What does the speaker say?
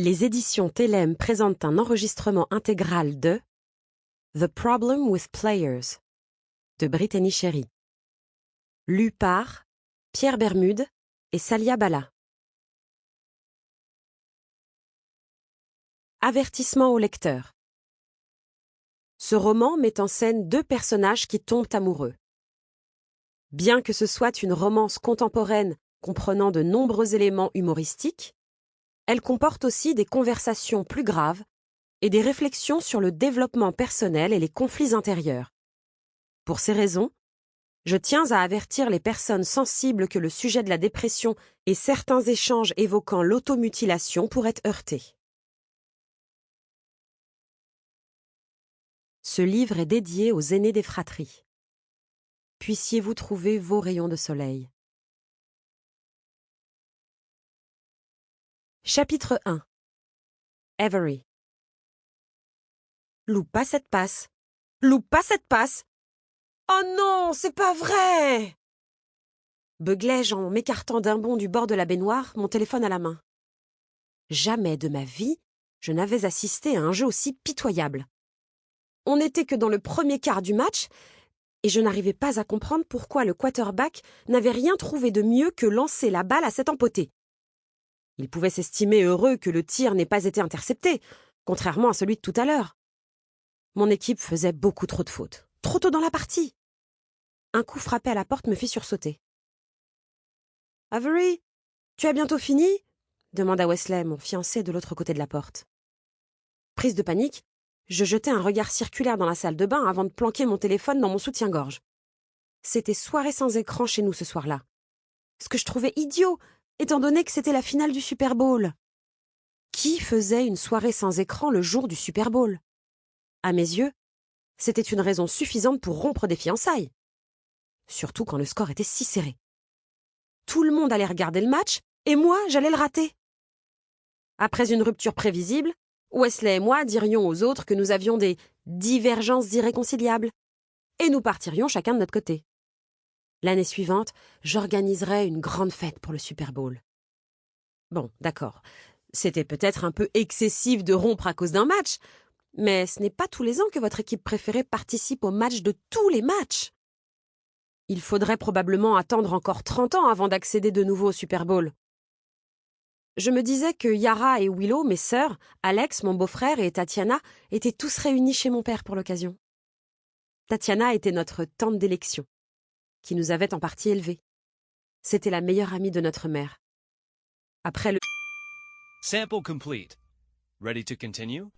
Les éditions Télème présentent un enregistrement intégral de The Problem with Players de Brittany Sherry. Lu par Pierre Bermude et Salia Bala. Avertissement au lecteur. Ce roman met en scène deux personnages qui tombent amoureux. Bien que ce soit une romance contemporaine comprenant de nombreux éléments humoristiques, elle comporte aussi des conversations plus graves et des réflexions sur le développement personnel et les conflits intérieurs. Pour ces raisons, je tiens à avertir les personnes sensibles que le sujet de la dépression et certains échanges évoquant l'automutilation pourraient heurter. Ce livre est dédié aux aînés des fratries. Puissiez-vous trouver vos rayons de soleil. Chapitre 1. Avery. Loupe pas cette passe. Loupe pas cette passe. Oh non, c'est pas vrai! Beuglai-je en m'écartant d'un bond du bord de la baignoire, mon téléphone à la main. Jamais de ma vie, je n'avais assisté à un jeu aussi pitoyable. On n'était que dans le premier quart du match, et je n'arrivais pas à comprendre pourquoi le quarterback n'avait rien trouvé de mieux que lancer la balle à cet empoté. Il pouvait s'estimer heureux que le tir n'ait pas été intercepté, contrairement à celui de tout à l'heure. Mon équipe faisait beaucoup trop de fautes, trop tôt dans la partie. Un coup frappé à la porte me fit sursauter. « Avery, tu as bientôt fini ?» demanda Wesley, mon fiancé, de l'autre côté de la porte. Prise de panique, je jetai un regard circulaire dans la salle de bain avant de planquer mon téléphone dans mon soutien-gorge. C'était soirée sans écran chez nous ce soir-là. Ce que je trouvais idiot, étant donné que c'était la finale du Super Bowl. Qui faisait une soirée sans écran le jour du Super Bowl? À mes yeux, c'était une raison suffisante pour rompre des fiançailles. Surtout quand le score était si serré. Tout le monde allait regarder le match, et moi, j'allais le rater. Après une rupture prévisible, Wesley et moi dirions aux autres que nous avions des divergences irréconciliables, et nous partirions chacun de notre côté. L'année suivante, j'organiserais une grande fête pour le Super Bowl. Bon, d'accord, c'était peut-être un peu excessif de rompre à cause d'un match, mais ce n'est pas tous les ans que votre équipe préférée participe au match de tous les matchs. Il faudrait probablement attendre encore 30 ans avant d'accéder de nouveau au Super Bowl. Je me disais que Yara et Willow, mes sœurs, Alex, mon beau-frère, et Tatiana étaient tous réunis chez mon père pour l'occasion. Tatiana était notre tante d'élection, qui nous avait en partie élevés. C'était la meilleure amie de notre mère. Après le... Sample complete. Ready to continue?